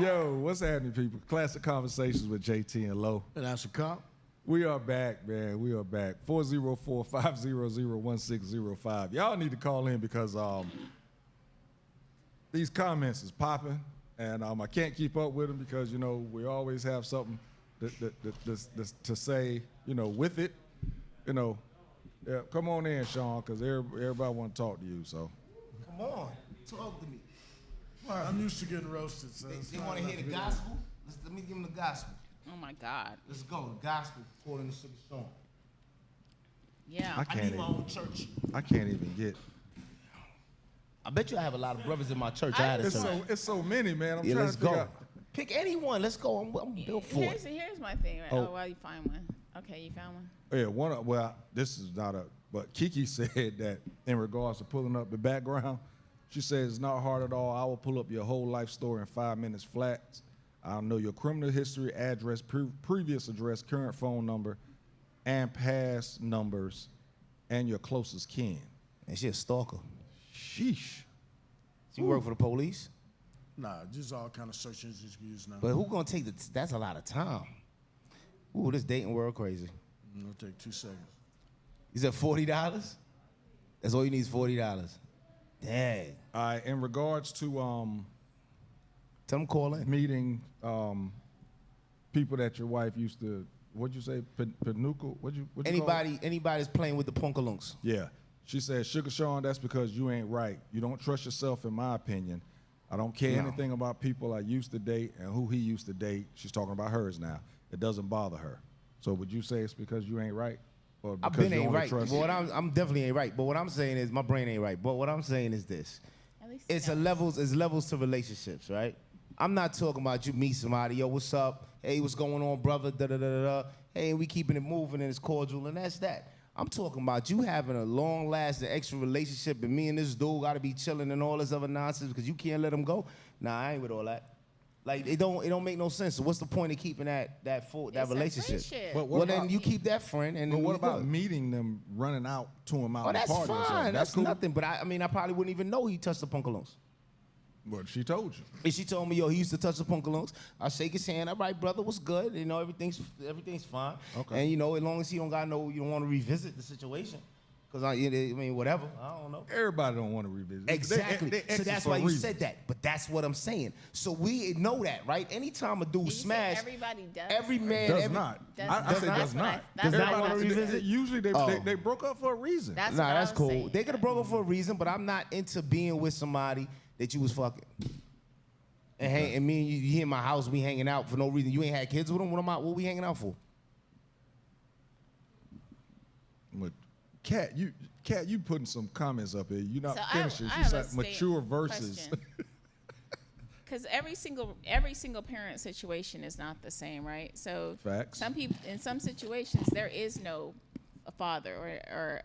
Yo, what's happening, people? Classic Conversations with JT and Lo. And that's a cop. We are back, man. We are back. 404-500-1605. Y'all need to call in because these comments is popping, and I can't keep up with them because, you know, we always have something to say, you know, with it. You know, yeah, come on in, Sean, because everybody want to talk to you, so. Come on, talk to me. Well, I'm used to getting roasted, so They want to hear the gospel? Let me give them the gospel. Oh my God. Let's go, the gospel according to Suga song. Yeah. I need my own church. I can't even get. I bet you I have a lot of brothers in my church. It's so many, man. I'm trying let's to figure go. out. Pick anyone. Let's go. I'm built for it. Here's my thing. Right? Oh, well, you find one. Okay, you found one. Yeah, well, this is not but Kiki said that in regards to pulling up the background, she says it's not hard at all. I will pull up your whole life story in 5 minutes flat. I'll know your criminal history, address, previous address, current phone number, and past numbers, and your closest kin. And she a stalker. Sheesh. She work for the police? Nah, just all kind of search engines you can use now. But who gonna take that's a lot of time. Ooh, this dating world crazy. It'll take 2 seconds. You said $40? That's all you need is $40. Dang. All right, in regards to Tell them call in. meeting people that your wife used to, what'd you say, Panuka? What'd you call it? Anybody that's playing with the punkalunks. Yeah. She said, Sugar Sean, that's because you ain't right. You don't trust yourself, in my opinion. I don't care anything about people I used to date and who he used to date. She's talking about hers now. It doesn't bother her. So would you say it's because you ain't right? Or because I've been you ain't only right. trust- But I'm definitely ain't right. But what I'm saying is my brain ain't right. But what I'm saying is this. It's levels to relationships, right? I'm not talking about you meet somebody, yo, what's up? Hey, what's going on, brother? Da da da da da. Hey, we keeping it moving and it's cordial and that's that. I'm talking about you having a long-lasting extra relationship and me and this dude gotta be chilling and all this other nonsense because you can't let him go. Nah, I ain't with all that. Like it don't make no sense. So what's the point of keeping that relationship? But then you keep that friend and. But what about meeting them, running out to him out in the that's party or something? fine. That's cool? nothing. But I mean, I probably wouldn't even know he touched the punkalunks. But she told you. And she told me, yo, he used to touch the punkalunks. I shake his hand. All right, brother, what's good? You know, everything's fine. Okay. And you know, as long as he don't want to revisit the situation, because I mean, whatever. I don't know. Everybody don't want to revisit. Exactly. They So that's why you said that. But that's what I'm saying. So we know that, right? Anytime a dude smash, everybody does. every man Does not. I say does not. Does not want to revisit. Usually they broke up for a reason. That's cool. Saying. They could have broke up for a reason, but I'm not into being with somebody that you was fucking. And me and you in my house, we hanging out for no reason. You ain't had kids with him. What we hanging out for? But Kat, you putting some comments up here. You're not finishing. I She said mature versus. Because every single parent situation is not the same, right? So Facts. Some people in some situations there is no father or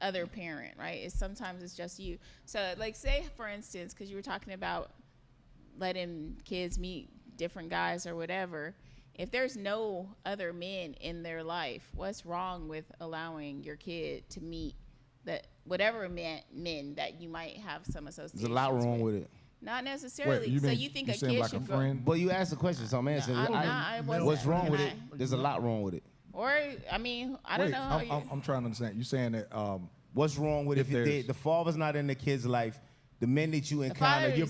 other parent, right? Sometimes it's just you. So like say for instance, because you were talking about letting kids meet different guys or whatever. If there's no other men in their life, what's wrong with allowing your kid to meet whatever men that you might have some association? There's a lot wrong with it. Not necessarily. Wait, you think a kid like should a friend? Well, you asked the question, so I'm answering. What's wrong with it? There's a lot wrong with it. Or I mean, I don't know. I'm trying to understand. You're saying that. What's wrong with if the father's not in the kid's life? The men that you encounter, you're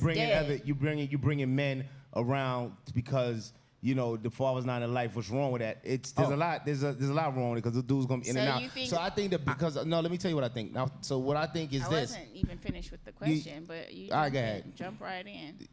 bringing men around because you know the father's not in life. What's wrong with that? There's a lot wrong with it because the dude's gonna be in and out. So I think that because let me tell you what I think. Now, so what I think is this. I wasn't even finished with the question, but you jump right in.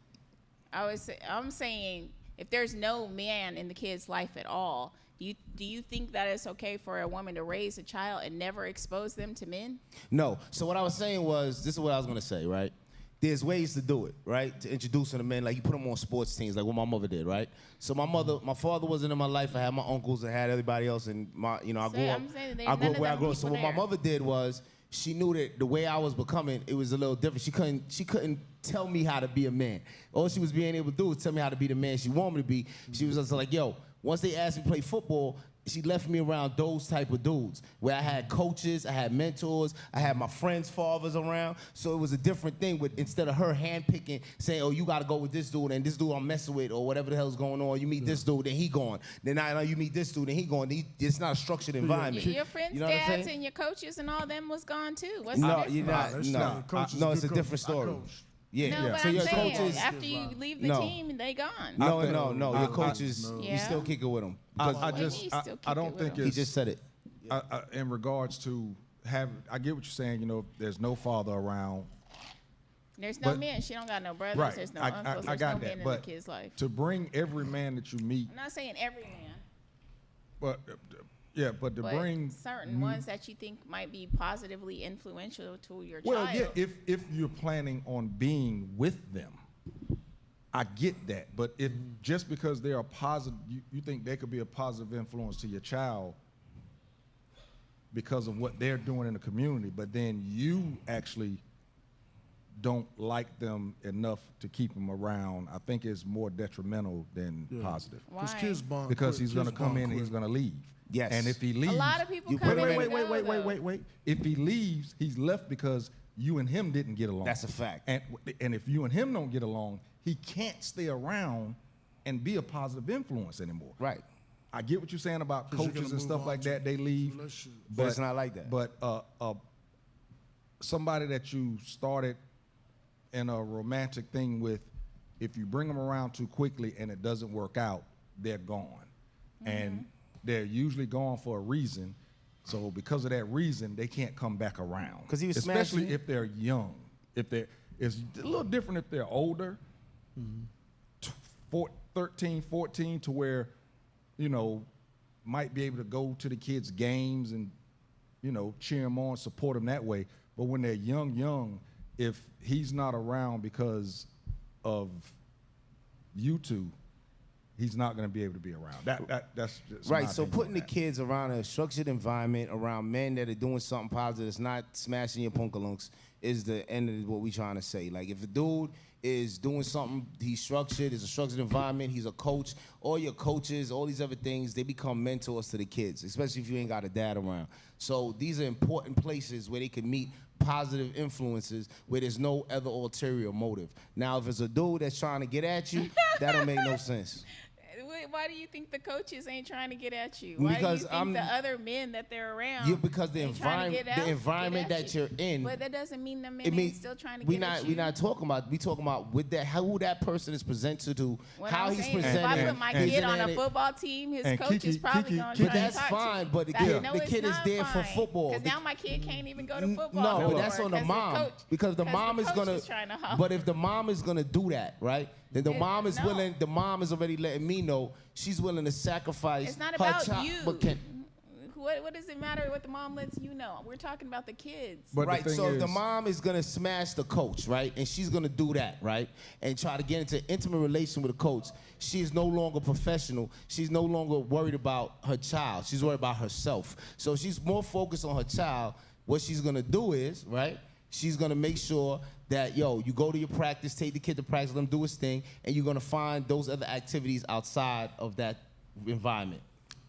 I'm saying if there's no man in the kid's life at all, do you think that it's okay for a woman to raise a child and never expose them to men? No. So what I was saying was, this is what I was gonna say, right? There's ways to do it, right? To introduce them to men, like you put them on sports teams, like what my mother did, right? So my father wasn't in my life. I had my uncles and had everybody else, and I grew up where I grew up. So what my mother did was, she knew that the way I was becoming, it was a little different. She couldn't tell me how to be a man. All she was being able to do was tell me how to be the man she wanted me to be. She was just like, yo, once they asked me to play football, she left me around those type of dudes where I had coaches, I had mentors, I had my friends' fathers around. So it was a different thing with instead of her handpicking, saying, oh, you got to go with this dude and this dude I'm messing with or whatever the hell's going on. You meet this dude, then he gone. Then I you meet this dude, then he gone. It's not a structured environment. Your friends' You know what I'm dads saying? and your coaches and all them was gone too. What's No, the difference? you're not. No, No, it's a different story. Yeah. No, but So I'm your saying coaches. after you leave the No. team, they gone. No, think- your coaches. Yeah. You still kick it with them. I Well, just he's still I kicking don't with think him. He it's just said it. in regards to I get what you're saying. You know, there's no father around. There's no But- men. She don't got no brothers. Right. There's no I uncles. got There's no that. men in the But kid's life. to bring every man that you meet, I'm not saying every man, but but to but bring certain ones that you think might be positively influential to your well, child. yeah, if you're planning on being with them, I get that. But if just because they're a positive, you think they could be a positive influence to your child because of what they're doing in the community, but then you actually don't like them enough to keep them around, I think it's more detrimental than positive. Because Why? kids bond Because quick. he's going to Kids come bond in and quick. he's going to leave. Yes. And if he leaves, A lot of people You come put in it- and go, though. wait. If he leaves, he's left because you and him didn't get along. That's a fact. And if you and him don't get along, he can't stay around and be a positive influence anymore. Right. I get what you're saying about 'Cause you're coaches gonna and stuff move like on to that. They leave, relationship. But it's not like that. But somebody that you started in a romantic thing with, if you bring them around too quickly and it doesn't work out, they're gone, and they're usually gone for a reason. So because of that reason, they can't come back around. 'Cause he was especially smashing it. if they're young. It's a little different if they're older, 13, 14, to where, might be able to go to the kids' games and, cheer them on, support them that way. But when they're young, if he's not around because of you two, he's not going to be able to be around. That's just Right, my so opinion putting on the that. kids around a structured environment, around men that are doing something positive, that's not smashing your punkalunks, is the end of what we trying to say. Like, if a dude is doing something, he's structured, it's a structured environment, he's a coach, all your coaches, all these other things, they become mentors to the kids, especially if you ain't got a dad around. So these are important places where they can meet positive influences where there's no other ulterior motive. Now, if it's a dude that's trying to get at you, that don't make no sense. Why do you think the coaches ain't trying to get at you? Why Because do you think the other men that they're around? Yeah, because the ain't trying to environment get at that you? you're in. But that doesn't mean the men It ain't means still trying to we get not at you. we not talking about. We talking about with that who that person is presented to, What how I'm he's saying is presented. if I put my and- kid on and a it- football team, his and coach is Kiki- probably Kiki- going to Kiki- try to That's talk fine, to but me. the No, kid it's is not there for fine, football. Because now my kid can't even go to football. No, anymore but that's on the 'cause mom coach, because the mom is coach gonna. is trying to holler. But if the mom is gonna do that, right? Then the mom is no. willing. The mom is already letting me know she's willing to sacrifice. It's not her about child. you. But can, What does it matter what the mom lets you know? We're talking about the kids. But the right, thing so if the is- mom is gonna smash the coach, right, and she's gonna do that, right, and try to get into an intimate relation with a coach, she is no longer professional. She's no longer worried about her child. She's worried about herself. So she's more focused on her child. What she's gonna do is, right, she's gonna make sure that, you go to your practice, take the kid to practice, let him do his thing, and you're gonna find those other activities outside of that environment.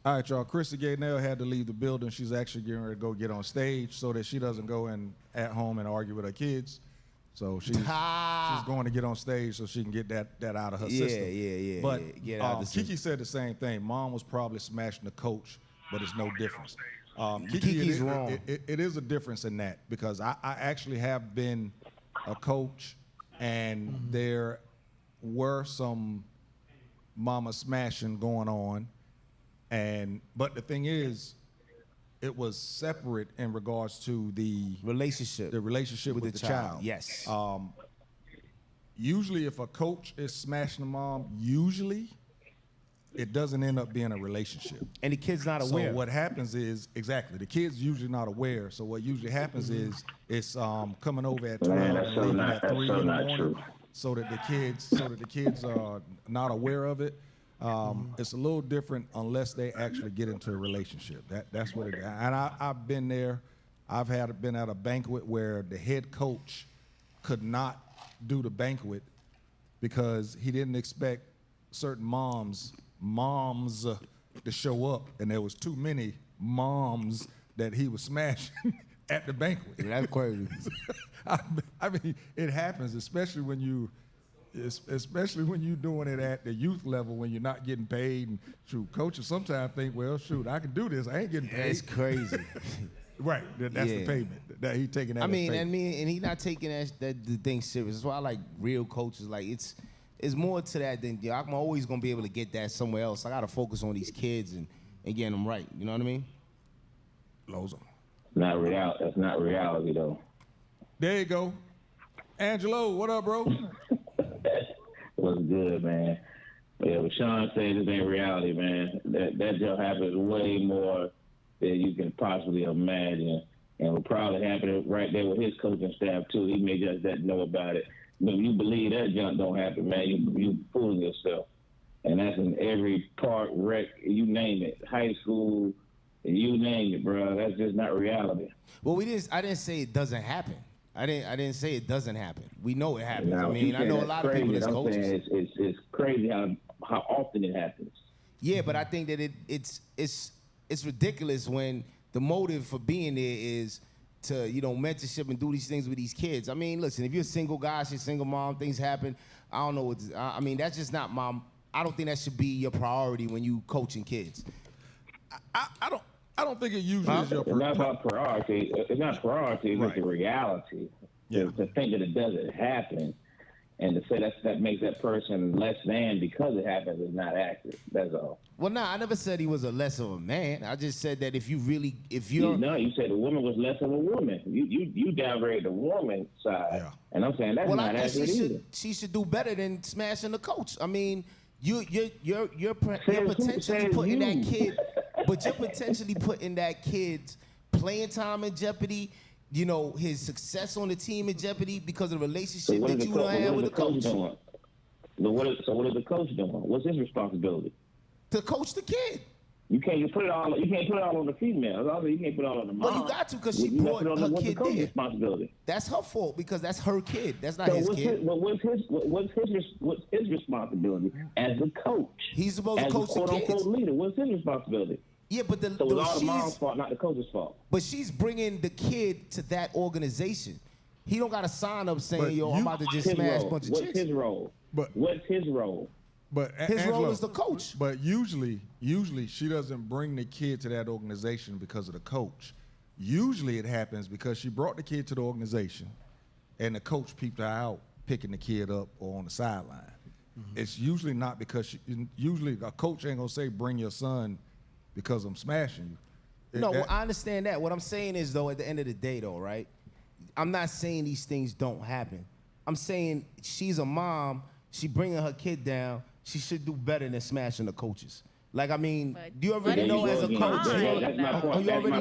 All right, y'all. Christy Gaynell had to leave the building. She's actually getting ready to go get on stage so that she doesn't go in at home and argue with her kids. So she's going to get on stage so she can get that out of her system. Yeah. But Get out of the system. Kiki said the same thing. Mom was probably smashing the coach, but it's no difference. Kiki's wrong. It is a difference in that because I actually have been a coach, and there were some mama smashing going on. But the thing is, it was separate in regards to the Relationship with the child. Yes. Usually, if a coach is smashing the mom, usually it doesn't end up being a relationship. And the kid's not aware. So what happens is, exactly, the kid's usually not aware. So what usually happens is it's coming over at 12 and leaving at 3 in the morning, so that the kids are not aware of it. It's a little different unless they actually get into a relationship. That's what it is. And I've been there. I've been at a banquet where the head coach could not do the banquet because he didn't expect certain moms to show up, and there was too many moms that he was smashing at the banquet. That's crazy. I mean, it happens, especially when you doing it at the youth level when you're not getting paid. And shoot, coaches sometimes think, well, shoot, I can do this. I ain't getting paid. It's crazy. Right, that's the payment that he taking that. I as mean, payment. and he not taking the thing serious. That's why I like real coaches. Like it's more to that than I'm always gonna be able to get that somewhere else. I gotta focus on these kids and getting them right. You know what I mean? Lozum. Not real. That's not reality though. There you go. Angelo, what up, bro? What's good, man? Yeah, but Sean said this ain't reality, man. That just happens way more than you can possibly imagine, and will probably happen right there with his coaching staff too. He may just not know about it. But if you believe that junk don't happen, man, you fooling yourself. And that's in every park, rec, you name it, high school, you name it, bro. That's just not reality. Well, I didn't say it doesn't happen. I didn't say it doesn't happen. We know it happens. Now, I mean, I know a lot of people that's coaches. I'm saying it's crazy how often it happens. Yeah, but I think that it's ridiculous when the motive for being there is to, mentorship and do these things with these kids. I mean, listen, if you're a single guy, you're a single mom, things happen. I don't know. I mean, that's just not I don't think that should be your priority when you coaching kids. I don't think it usually is your It's not about priority. It's not priority. It's the reality. Yeah. To think that it doesn't happen and to say that makes that person less than because it happens is not accurate. That's all. Well, I never said he was a less of a man. I just said that if you're... No, you said the woman was less of a woman. You downgraded the woman side. Yeah. And I'm saying that's not accurate either. She should do better than smashing the coach. I mean, you're potentially putting that kid... But you're potentially putting that kid's playing time in jeopardy, his success on the team in jeopardy because of the relationship that you don't have with the coach. So what is the coach doing? What's his responsibility? To coach the kid. You can't put it all on the female. You can't put it all on the mom. Well, you got to because she brought her kid there. Responsibility. That's her fault because that's her kid. That's not his kid. What's his responsibility as the coach? He's supposed to coach the kids. Quote-unquote leader. What's his responsibility? Yeah, but so it's all the mom's fault, not the coach's fault. But she's bringing the kid to that organization. He don't got to sign up saying, I'm about to just smash a bunch of chicks. What's his role? What's his role? But his role is the coach. But usually she doesn't bring the kid to that organization because of the coach. Usually it happens because she brought the kid to the organization and the coach peeped her out picking the kid up or on the sideline. Mm-hmm. It's usually not because usually a coach ain't gonna say, bring your son because I'm smashing you. No, I understand that. What I'm saying is, though, at the end of the day, though, right? I'm not saying these things don't happen. I'm saying she's a mom. She bringing her kid down. She should do better than smashing the coaches. Like, I mean, you already know as a coach. You already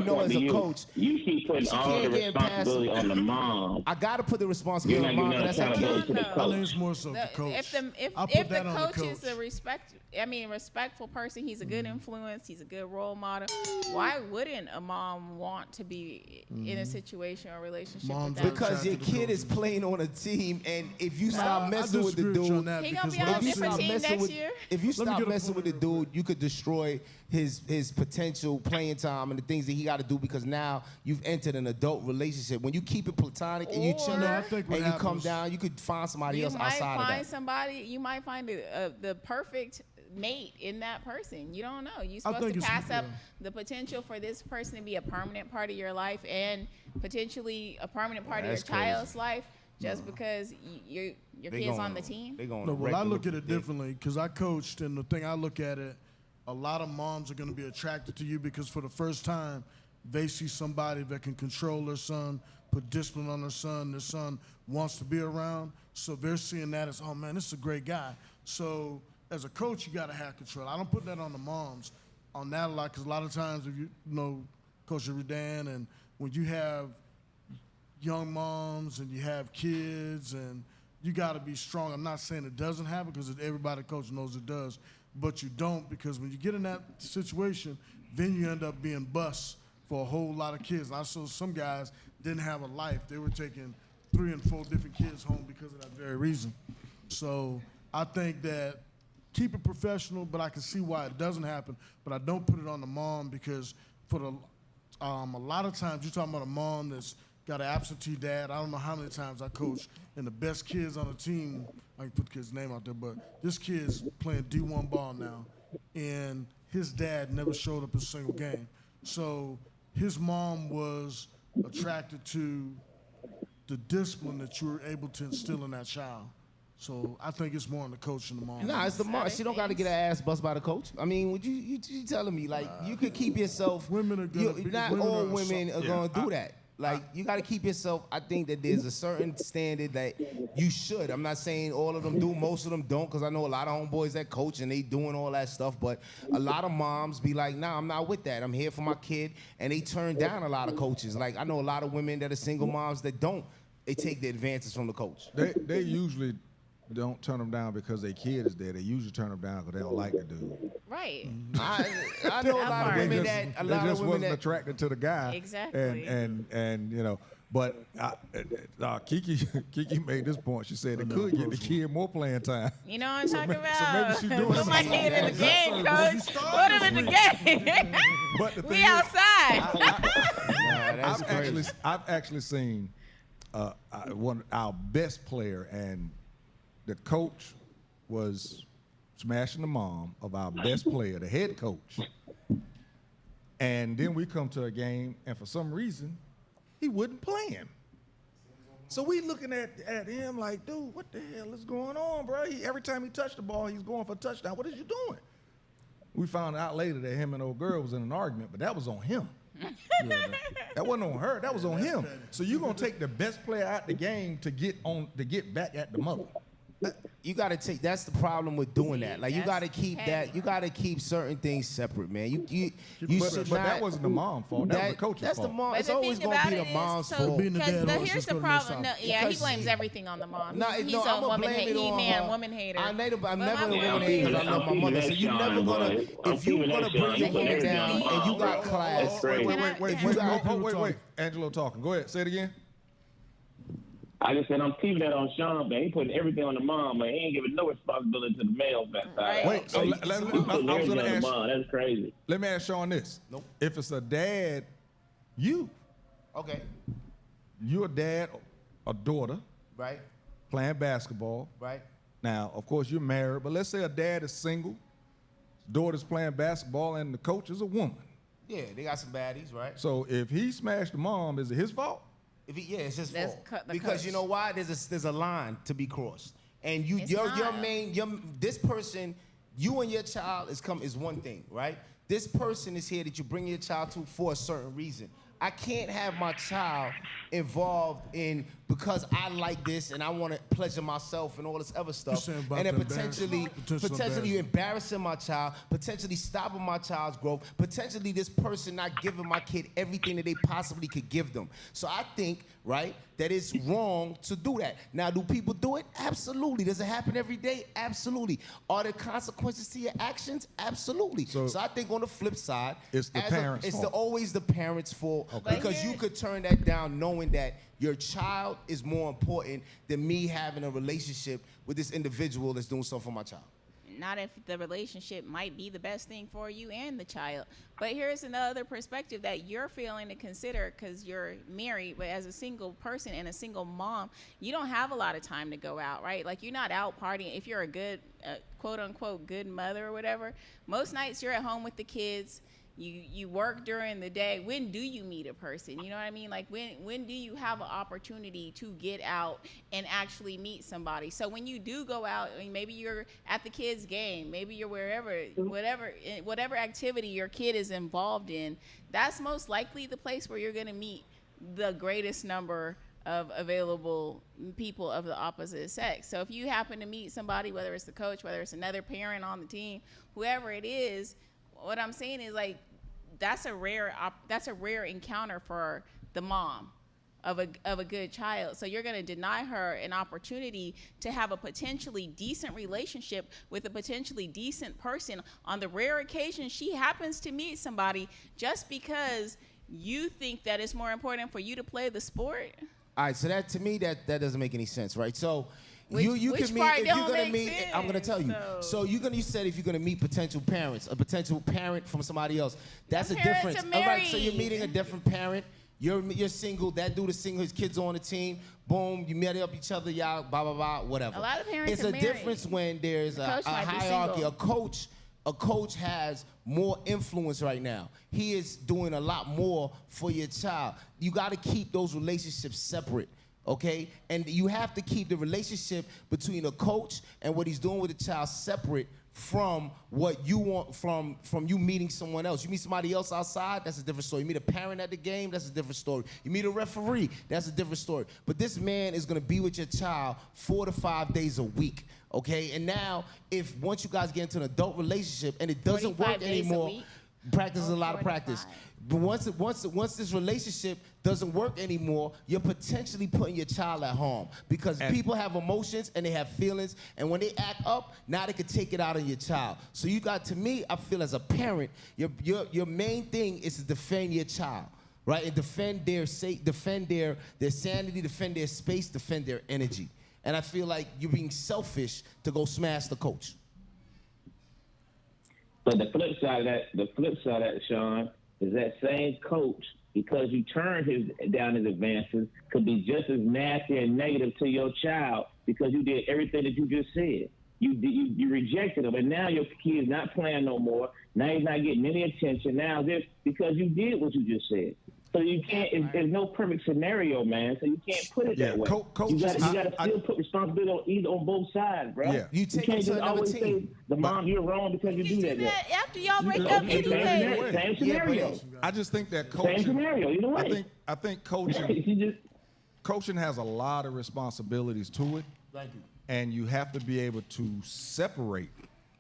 know as a coach. You keep putting all the responsibility on the mom. I got to put the responsibility on the mom. That's her kid. I think it's more so the coach. If the coach is a respectful person, he's a good influence, he's a good role model. Why wouldn't a mom want to be in a situation or relationship with that? Because your kid is playing on a team, and if you stop messing with the dude, he gonna be on a different team next year. If you stop messing with the dude, you could destroy his potential playing time and the things that he got to do because now you've entered an adult relationship. When you keep it platonic and you chill and you come down, you could find somebody else outside of that. You might find the perfect mate in that person. You don't know. You're supposed to pass up the potential for this person to be a permanent part of your life and potentially a permanent part of your child's life just because your kid's on the team. Well, I look at it differently because I coached, and the thing I look at it, a lot of moms are going to be attracted to you because for the first time, they see somebody that can control their son, put discipline on their son wants to be around. So they're seeing that as, oh man, this is a great guy. So as a coach, you got to have control. I don't put that on the moms on that a lot because a lot of times if you know Coach Rudan, and when you have young moms and you have kids and you got to be strong. I'm not saying it doesn't happen because everybody coach knows it does, but you don't because when you get in that situation, then you end up being bust for a whole lot of kids. I saw some guys didn't have a life. They were taking 3 and 4 different kids home because of that very reason. So I think that keep it professional, but I can see why it doesn't happen. But I don't put it on the mom because for the a lot of times you're talking about a mom that's got an absentee dad. I don't know how many times I coach, and the best kids on the team, I can put the kid's name out there, but this kid's playing D1 ball now, and his dad never showed up in a single game. So his mom was attracted to the discipline that you were able to instill in that child. So I think it's more on the coach than the mom. Nah, it's the mom. She don't got to get her ass bust by the coach. I mean, would you telling me, like, you could keep yourself. Women are gonna be- not women all are women are going to do that. Like, you got to keep yourself. I think that there's a certain standard that you should. I'm not saying all of them do. Most of them don't, because I know a lot of homeboys that coach and they doing all that stuff. But a lot of moms be like, nah, I'm not with that. I'm here for my kid. And they turn down a lot of coaches. Like, I know a lot of women that are single moms that don't. They take the advances from the coach. They usually don't turn them down because their kid is there. They usually turn them down because they don't like the dude. Right. I know a lot of women that a lot they of just women wasn't that attracted to the guy. Exactly. And you know, but Kiki made this point. She said it could get the kid more playing time. You know what I'm talking maybe about? she doing Put my something. kid in the game, That's coach. Put him in the game. But the We thing is, outside. I've actually seen one our best player, and the coach was smashing the mom of our best player, the head coach. And then we come to a game, and for some reason, he wouldn't play him. So we looking at him like, dude, what the hell is going on, bro? Every time he touched the ball, he's going for a touchdown. What is you doing? We found out later that him and old girl was in an argument, but that was on him. That wasn't on her. That was on him. So you're gonna take the best player out the game to get back at the mother. You gotta take. That's the problem with doing that. Like, you gotta keep heavy. that. You gotta keep certain things separate, man. You But should that not. wasn't the mom's fault. That was the coach's That's fault. the mom. But It's the always thing gonna about be it the is, mom's so, fault. Being the because dad always here's just the go to the next problem. No, topic. yeah, he Because blames she- everything on the mom. No, He's no, a I'ma woman blame it hater. on Man, her. woman hater. I'm never But a my woman thing hater. is- I love my mother. So you never gonna. If you gonna bring your woman down and you got class. crazy. Wait. Angelo talking. Go ahead. Say it again. I just said I'm keeping that on Sean, man. He putting everything on the mom, man. He ain't giving no responsibility to the male side. Right. Wait, so He I putting was gonna everything on the ask. mom. That's crazy. Let me ask Sean this. Nope. If it's a dad, you're Okay. a dad, a daughter Right. playing basketball. Right. Now, of course, you're married, but let's say a dad is single, daughter's playing basketball, and the coach is a woman. Yeah, they got some baddies, right? So if he smashed the mom, is it his fault? It's his Let's fault. cut the Because coach. you know why? There's a line to be crossed, and It's your not. this person, you and your child is one thing, right? This person is here that you bring your child to for a certain reason. I can't have my child involved in because I like this and I want to pleasure myself and all this other stuff, saying about and then the potentially embarrassment. you embarrassing my child, potentially stopping my child's growth, potentially this person not giving my kid everything that they possibly could give them. So I think, right, that it's wrong to do that. Now, do people do it? Absolutely. Does it happen every day? Absolutely. Are there consequences to your actions? Absolutely. So So I think on the flip side, it's the parents' it's fault. always the parents' fault, But because you here- could turn that down knowing that your child is more important than me having a relationship with this individual that's doing something for my child. Not if the relationship might be the best thing for you and the child. But here's another perspective that you're failing to consider because you're married, but as a single person and a single mom, you don't have a lot of time to go out, right? Like, you're not out partying. If you're a good, quote unquote, good mother or whatever, most nights you're at home with the kids. You work during the day. When do you meet a person? You know what I mean? Like, when do you have an opportunity to get out and actually meet somebody? So when you do go out, I mean, maybe you're at the kids' game, maybe you're whatever activity your kid is involved in, that's most likely the place where you're going to meet the greatest number of available people of the opposite sex. So if you happen to meet somebody, whether it's the coach, whether it's another parent on the team, whoever it is, what I'm saying is, like, that's a rare encounter for the mom of a good child. So you're going to deny her an opportunity to have a potentially decent relationship with a potentially decent person on the rare occasion she happens to meet somebody, just because you think that it's more important for you to play the sport. All right, so that to me that doesn't make any sense, right? So you which can meet part if you're don't gonna make meet. I'm gonna tell you. sense, So you said if you're gonna meet potential parents, a potential parent from somebody else, that's a parents difference. are All right, so you're married. meeting a different parent. You're single. That dude is single. His kids on the team. Boom, you met up each other. Y'all, blah blah blah, whatever. A lot of parents It's are a married. difference when there's a coach might be hierarchy. single. A coach has more influence right now. He is doing a lot more for your child. You got to keep those relationships separate. Okay, and you have to keep the relationship between a coach and what he's doing with the child separate from what you want from you meeting someone else. You meet somebody else outside, that's a different story. You meet a parent at the game, that's a different story. You meet a referee, that's a different story. But this man is gonna be with your child 4 to 5 days a week. Okay, and now if once you guys get into an adult relationship and it doesn't 45 work days a anymore, week? practice is a Oh, lot of practice. 45. But once this relationship doesn't work anymore, you're potentially putting your child at harm because people have emotions and they have feelings, and when they act up, now they can take it out on your child. So you got, to me, I feel as a parent, your main thing is to defend your child, right? And defend their sanity, defend their space, defend their energy. And I feel like you're being selfish to go smash the coach. But the flip side of that, Sean, is that same coach, because you turned down his advances, could be just as nasty and negative to your child because you did everything that you just said. You rejected him, and now your kid is not playing no more. Now he's not getting any attention. Now this because you did what you just said. So you can't. There's no perfect scenario, man. So you can't put it that way. You got to still put responsibility on both sides, bro. Yeah. You take can't it to just another always team. say the mom you're wrong because you do that. After y'all break can up do that anyway. anyway. Same scenario. I just think that Same coaching. scenario. Either way. I think coaching has a lot of responsibilities to it. Thank you. And you have to be able to separate,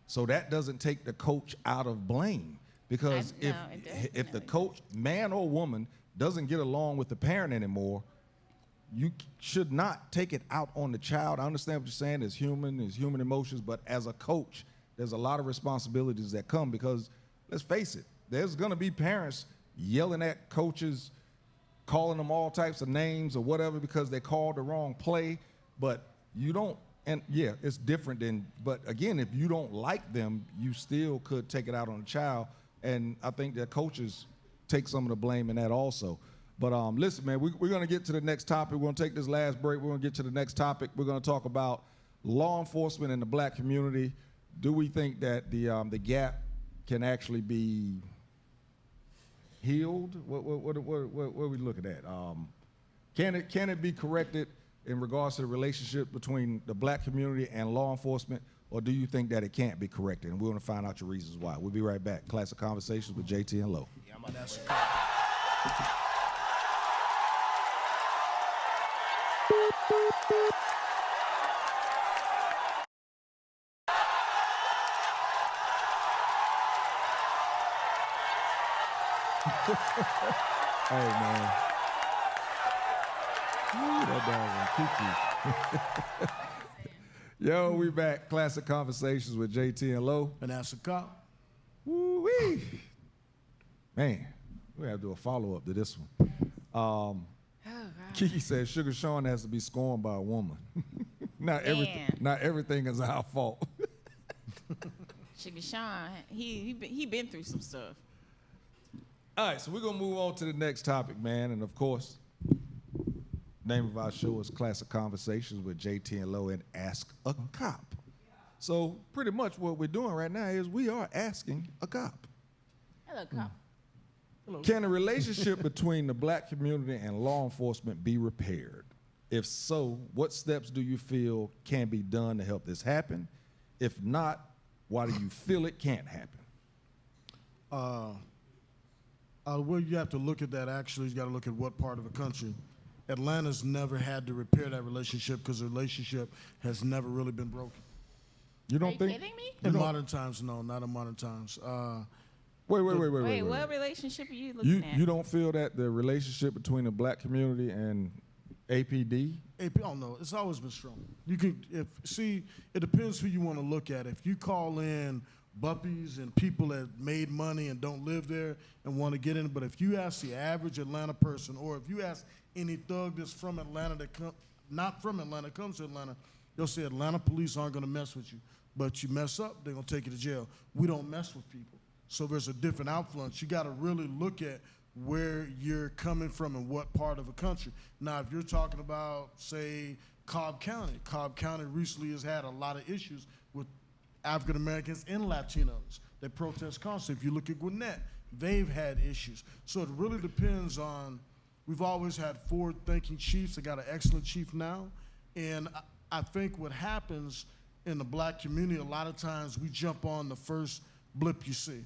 so that doesn't take the coach out of blame. Because No, it if the definitely coach, man or woman, doesn't get along with the parent anymore, you should not take it out on the child. I understand what you're saying. There's human emotions, but as a coach, there's a lot of responsibilities that come because, let's face it, there's gonna be parents yelling at coaches, calling them all types of names or whatever because they called the wrong play, but you don't. And yeah, it's different than, but again, if you don't like them, you still could take it out on the child. And I think that coaches take some of the blame in that also. But listen, man, we're gonna get to the next topic. We're gonna take this last break. We're gonna get to the next topic. We're gonna talk about law enforcement in the black community. Do we think that the gap can actually be healed? What are we looking at? Can it be corrected in regards to the relationship between the black community and law enforcement, or do you think that it can't be corrected? And we're going to find out your reasons why. We'll be right back. Classic Conversations with JT and Low. Yeah, I'm on that. Hey, man. Ooh, that dog on Kiki. Yo, we back. Classic Conversations with JT and Low. And that's a cop. Woo-wee. Man, we have to do a follow-up to this one. Kiki says Sugar Sean has to be scorned by a woman. Not everything is our fault. Sugar Sean, he been through some stuff. All right, so we're going to move on to the next topic, man. And, of course, name of our show is Classic Conversations with JT and Low and Ask a Cop. So pretty much what we're doing right now is we are asking a cop. Hello, cop. Can a relationship between the black community and law enforcement be repaired? If so, what steps do you feel can be done to help this happen? If not, why do you feel it can't happen? Well, you have to look at that. Actually, you got to look at what part of the country. Atlanta's never had to repair that relationship because the relationship has never really been broken. You don't Are you think? kidding me? In modern times, no, not in modern times. Wait. Wait, what relationship are you looking at? You don't feel that the relationship between the black community and APD? Oh no, it's always been strong. You can it depends who you want to look at. If you call in buppies and people that made money and don't live there and want to get in, but if you ask the average Atlanta person, or if you ask any thug that's from Atlanta not from Atlanta, comes to Atlanta, They'll say Atlanta police aren't going to mess with you, but you mess up, they're going to take you to jail. We don't mess with people. So there's a different influence. You got to really look at where you're coming from and what part of the country. Now, if you're talking about, say, Cobb County recently has had a lot of issues with African Americans and Latinos. They protest constantly. If you look at Gwinnett, they've had issues. So it really depends on, we've always had forward-thinking chiefs. They got an excellent chief now. And I think what happens in the black community, a lot of times we jump on the first blip you see.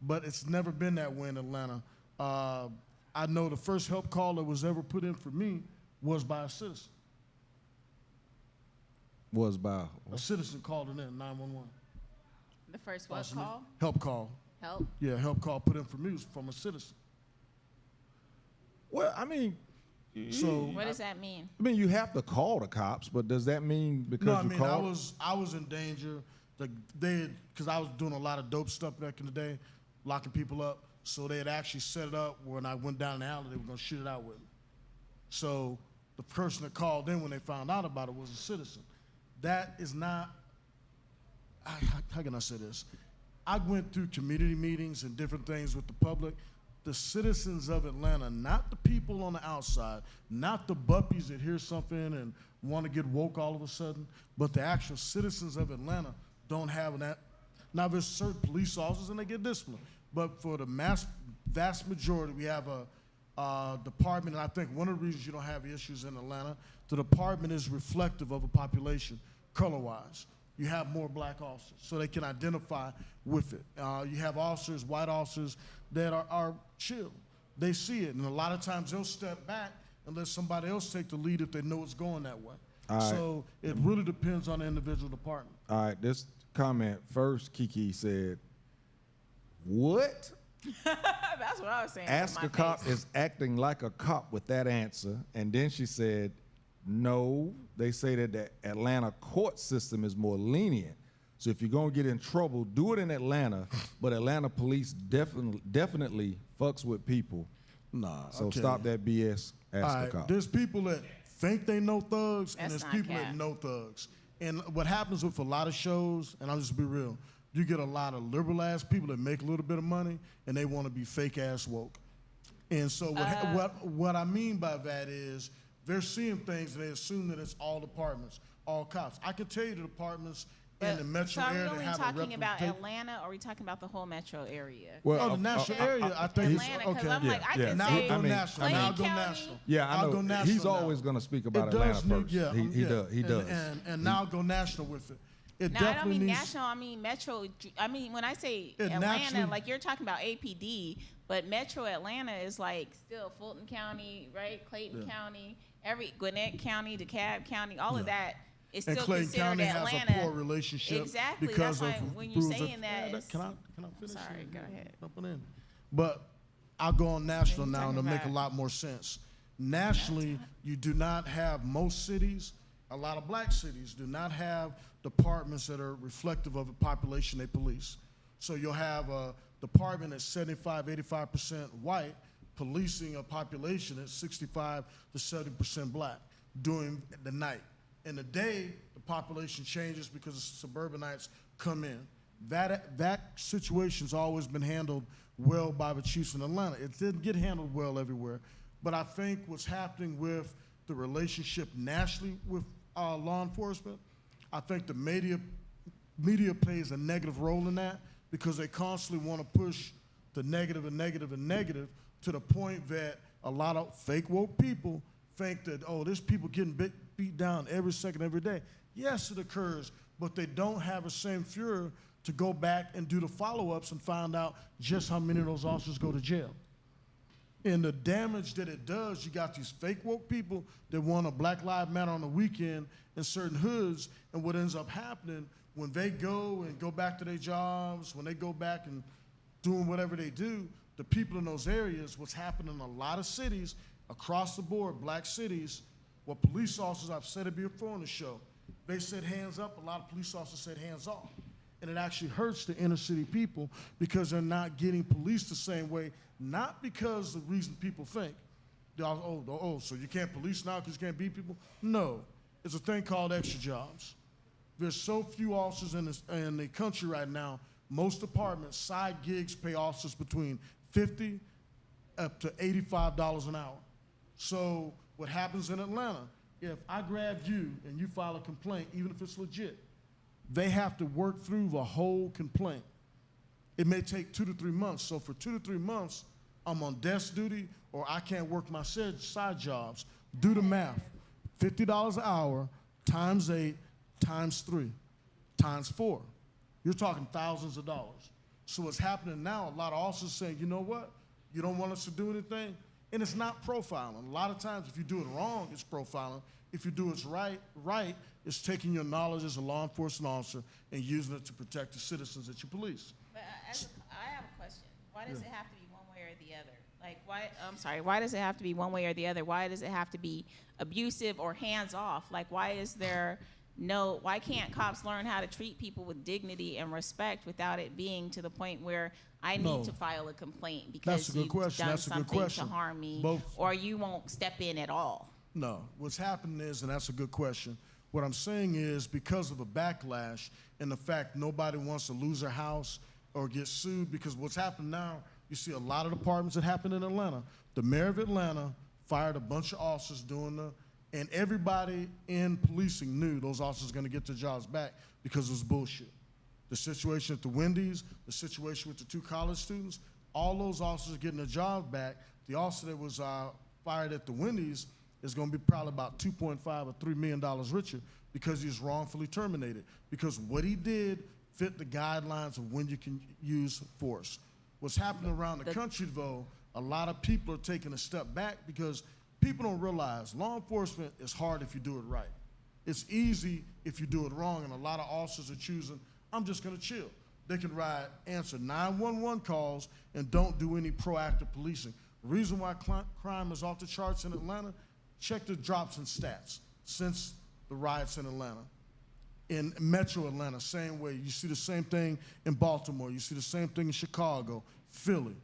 But it's never been that way in Atlanta. I know the first help call that was ever put in for me was by a citizen. Was by A citizen called it in, 911. The first what call? Help call. Help. Yeah, help call put in for me was from a citizen. well, I mean, So What does that mean? I mean, you have to call the cops, but does that mean because no, I you mean called? I was in danger. Because I was doing a lot of dope stuff back in the day, locking people up. So they had actually set it up when I went down the alley, they were gonna shoot it out with me. So the person that called in when they found out about it was a citizen. That is not, how can I say this? I went through community meetings and different things with the public. The citizens of Atlanta, not the people on the outside, not the buppies that hear something and want to get woke all of a sudden, but the actual citizens of Atlanta don't have that. Now there's certain police officers and they get disciplined, but for the vast majority, we have a department, and I think one of the reasons you don't have issues in Atlanta, the department is reflective of a population, color-wise. You have more black officers, so they can identify with it. You have officers, white officers, that are chill. They see it, and a lot of times they'll step back and let somebody else take the lead if they know it's going that way. All right. So it really depends on the individual department. All right, this comment first, Kiki said, "What? That's what I was saying. Ask a cop is acting like a cop with that answer." And then she said, "No, they say that the Atlanta court system is more lenient. So if you're gonna get in trouble, do it in Atlanta. But Atlanta police definitely fucks with people. Nah. So okay. stop that BS. Ask All the right, cop." there's people that think they know thugs, and That's there's not people cap. that know thugs. And what happens with a lot of shows, and I'll just be real, you get a lot of liberal ass people that make a little bit of money, and they want to be fake ass woke. And so what I mean by that is they're seeing things and they assume that it's all departments, all cops. I can tell you the departments in the metro so are we area that only have talking a about reputation. Atlanta, or are we talking about the whole metro area? Oh, the national area, I think. Atlanta, because okay. I'm like, I can Now say I'll go I mean, national. I Now mean- I'll go County. national. Yeah, I I'll know. go national He's now. always gonna speak about It Atlanta does need, first. yeah, He does. And now I'll go national with it. It No, I don't definitely mean needs. national. I mean metro. I mean when I say It Atlanta, naturally- like you're talking about APD, but Metro Atlanta is like still Fulton County, right? Clayton County, Gwinnett County, DeKalb County, all of that is And still Clayton considered County Atlanta. has a poor relationship Exactly. because That's of why when you're bruised- saying that, Yeah, it's- can I finish? Sorry, go ahead. Jumping in. But I'll go on national What are you now, and talking it'll make a about? lot more sense. Nationally, you do not have most cities, a lot of black cities do not have departments that are reflective of the population they police. So you'll have a department that's 75, 85% white, policing a population that's 65 to 70% black during the night. In the day, the population changes because the suburbanites come in. That situation's always been handled well by the chiefs in Atlanta. It didn't get handled well everywhere, but I think what's happening with the relationship nationally with law enforcement, I think the media plays a negative role in that because they constantly want to push the negative and negative and negative to the point that a lot of fake woke people think that, oh, there's people getting beat down every second, every day. Yes, it occurs, but they don't have the same fury to go back and do the follow-ups and find out just how many of those officers go to jail. And the damage that it does, you got these fake woke people that want a Black Lives Matter on the weekend in certain hoods, and what ends up happening when they go back to their jobs, when they go back and doing whatever they do, the people in those areas, what's happening in a lot of cities across the board, black cities, what police officers, I've said it before on the show, they said hands up, a lot of police officers said hands off. And it actually hurts the inner city people because they're not getting policed the same way, not because the reason people think, so you can't police now because you can't beat people? No, is a thing called extra jobs. There's so few officers in the country right now. Most departments, side gigs pay officers between $50 up to $85 an hour. So what happens in Atlanta, if I grabbed you and you file a complaint, even if it's legit, they have to work through the whole complaint. It may take 2 to 3 months. So for 2 to 3 months, I'm on desk duty or I can't work my side jobs. Do the math. $50 an hour times 8 times 3 times 4. You're talking thousands of dollars. So what's happening now, a lot of officers saying, you know what? You don't want us to do anything? And it's not profiling. A lot of times if you do it wrong, it's profiling. If you do it right, it's taking your knowledge as a law enforcement officer and using it to protect the citizens that you police. But I have a question. Why does it have to be one way or the other? Like, why does it have to be one way or the other? Why does it have to be abusive or hands off? Like, why can't cops learn how to treat people with dignity and respect without it being to the point where I need to file a complaint because you've done something to harm me or you won't step in at all? No, what's happening is, and that's a good question, what I'm saying is because of a backlash and the fact nobody wants to lose their house or get sued, because what's happened now, you see a lot of departments that happen in Atlanta. The mayor of Atlanta fired a bunch of officers and everybody in policing knew those officers were gonna get their jobs back because it was bullshit. The situation at the Wendy's, the situation with the 2 college students, all those officers getting their jobs back. The officer that was fired at the Wendy's is gonna be probably about $2.5 or $3 million richer because he was wrongfully terminated, because what he did fit the guidelines of when you can use force. What's happening around the country, though, a lot of people are taking a step back because people don't realize law enforcement is hard if you do it right. It's easy if you do it wrong, and a lot of officers are choosing, I'm just gonna chill. They can answer 911 calls and don't do any proactive policing. The reason why crime is off the charts in Atlanta, check the drops in stats since the riots in Atlanta. In Metro Atlanta, same way. You see the same thing in Baltimore. You see the same thing in Chicago, Philly.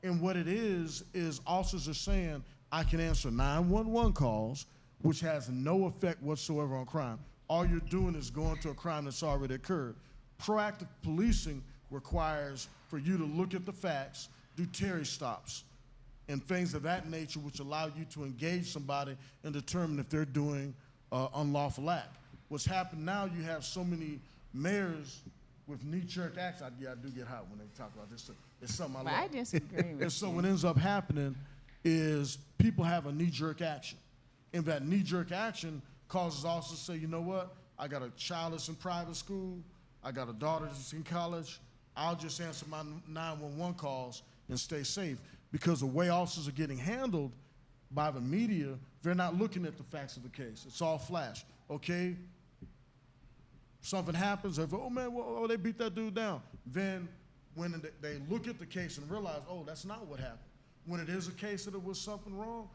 And what it is officers are saying, I can answer 911 calls, which has no effect whatsoever on crime. All you're doing is going to a crime that's already occurred. Proactive policing requires for you to look at the facts, do Terry stops, and things of that nature, which allow you to engage somebody and determine if they're doing unlawful act. What's happened now, you have so many mayors with knee-jerk acts. I do get hot when they talk about this. It's something I love. I disagree with And so what ends up happening is people have a knee-jerk action. And that knee-jerk action causes officers to say, you know what? I got a child that's in private school. I got a daughter that's in college. I'll just answer my 911 calls and stay safe. Because the way officers are getting handled by the media, they're not looking at the facts of the case. It's all flash. Okay? Something happens, they go, oh man, they beat that dude down. Then when they look at the case and realize, oh, that's not what happened. When it is a case that it was something wrong,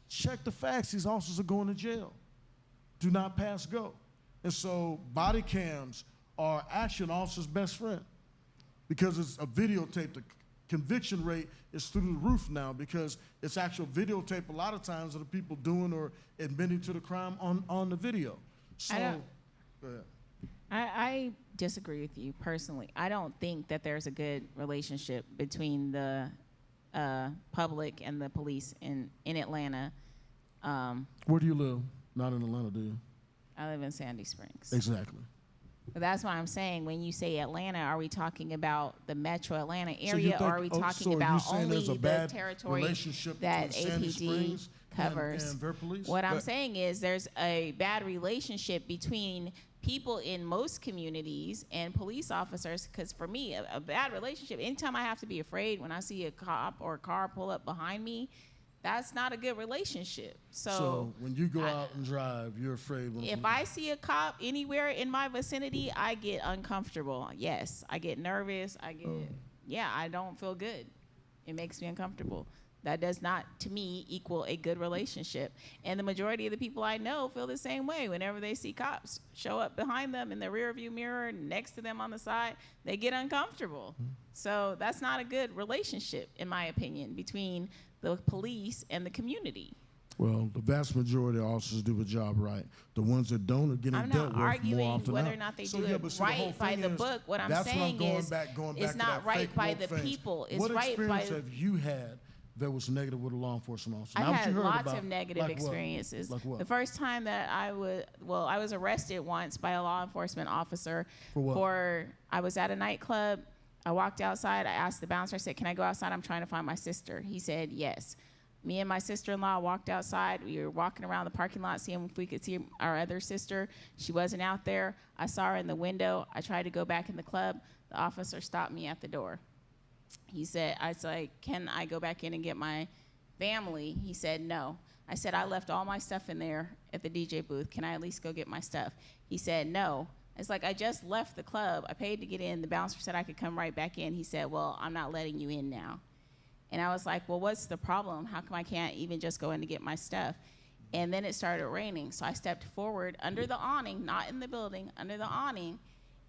check the facts. These officers are going to jail. Do not pass go. And so body cams are actually an officer's best friend because it's a videotape. The conviction rate is through the roof now because it's actual videotape a lot of times of the people doing or admitting to the crime on the video. So, go ahead. I disagree with you personally. I don't think that there's a good relationship between the public and the police in Atlanta. Where do you live? Not in Atlanta, do you? I live in Sandy Springs. Exactly. But that's why I'm saying when you say Atlanta, are we talking about the metro Atlanta area or are we talking about only the territory that APD covers? And their police? What I'm saying is there's a bad relationship between people in most communities and police officers, because for me, a bad relationship, anytime I have to be afraid when I see a cop or a car pull up behind me, that's not a good relationship. So when you go out and drive, you're afraid. If I see a cop anywhere in my vicinity, I get uncomfortable. Yes, I get nervous. I don't feel good. It makes me uncomfortable. That does not, to me, equal a good relationship. And the majority of the people I know feel the same way. Whenever they see cops show up behind them in the rearview mirror, next to them on the side, they get uncomfortable. So that's not a good relationship, in my opinion, between the police and the community. Well, the vast majority of officers do a job right. The ones that don't are getting I'm dealt not with more arguing often whether now. or not they So, do yeah, it but see, the whole right by thing the is, book. What I'm that's saying going is back it's to not that right fake by woke the thing. people. It's what right by experience have you had that was negative with a law enforcement officer? I've Now, what had you heard lots about, of negative like what? experiences. Like what? The first time that I was arrested once by a law enforcement officer. For what? I was at a nightclub. I walked outside. I asked the bouncer, I said, can I go outside? I'm trying to find my sister. He said, yes. Me and my sister-in-law walked outside. We were walking around the parking lot, seeing if we could see our other sister. She wasn't out there. I saw her in the window. I tried to go back in the club. The officer stopped me at the door. He said, I said, can I go back in and get my family? He said, no. I said, I left all my stuff in there at the DJ booth. Can I at least go get my stuff? He said, no. It's like, I just left the club. I paid to get in. The bouncer said I could come right back in. He said, well, I'm not letting you in now. And I was like, well, what's the problem? How come I can't even just go in to get my stuff? And then it started raining. So I stepped forward under the awning, not in the building, under the awning,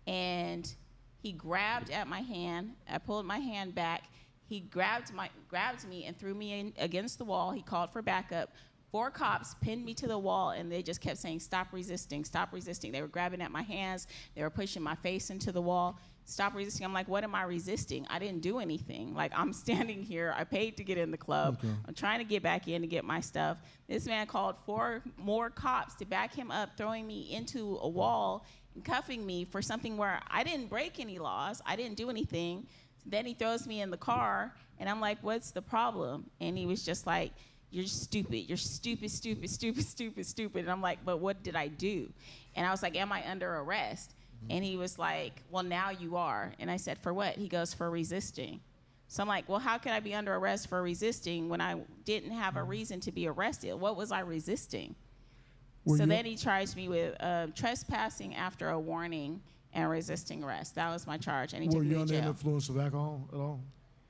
and he grabbed at my hand. I pulled my hand back. He grabbed me and threw me in against the wall. He called for backup. 4 cops pinned me to the wall, and they just kept saying, stop resisting, stop resisting. They were grabbing at my hands. They were pushing my face into the wall. Stop resisting. I'm like, what am I resisting? I didn't do anything. Like, I'm standing here. I paid to get in the club. Okay. I'm trying to get back in to get my stuff. This man called 4 more cops to back him up, throwing me into a wall and cuffing me for something where I didn't break any laws. I didn't do anything. Then he throws me in the car, and I'm like, what's the problem? And he was just like, you're stupid. You're stupid, stupid, stupid, stupid, stupid. And I'm like, but what did I do? And I was like, am I under arrest? And he was like, well, now you are. And I said, for what? He goes, for resisting. So I'm like, well, how could I be under arrest for resisting when I didn't have a reason to be arrested? What was I resisting? So then he charged me with trespassing after a warning and resisting arrest. That was my charge, and he took me to jail. Were you under the influence of alcohol at all?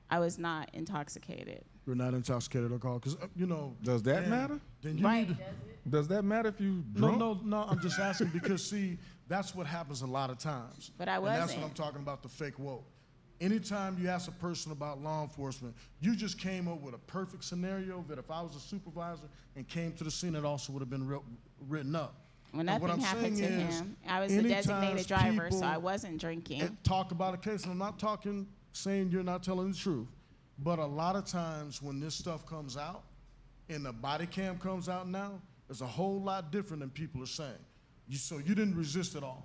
I was not intoxicated. You're not intoxicated at alcohol? Because, Does that matter? Then you Right, need to, does it? Does that matter if you drunk? No, I'm just asking because, see, that's what happens a lot of times. But I And that's wasn't. what I'm talking about, the fake woke. Anytime you ask a person about law enforcement, you just came up with a perfect scenario that if I was a supervisor and came to the scene, it also would have been written up. Well, And what nothing I'm happened to saying is, him. I was the anytime designated driver, so people I wasn't drinking. talk about a case, and I'm not saying you're not telling the truth, but a lot of times when this stuff comes out and the body cam comes out now, it's a whole lot different than people are saying. So you didn't resist at all.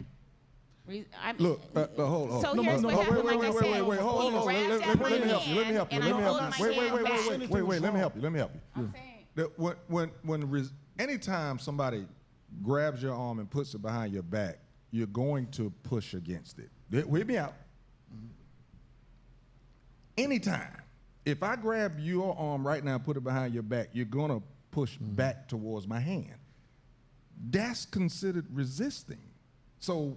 Look, hold on. So here's what happened. Like I said, wait, hold on. Let me help you. Let me help you. and I pulled my Wait. hand back. Let me help you. I'm saying. Anytime somebody grabs your arm and puts it behind your back, you're going to push against it. Hear me out. Anytime, if I grab your arm right now and put it behind your back, you're going to push back towards my hand. That's considered resisting. So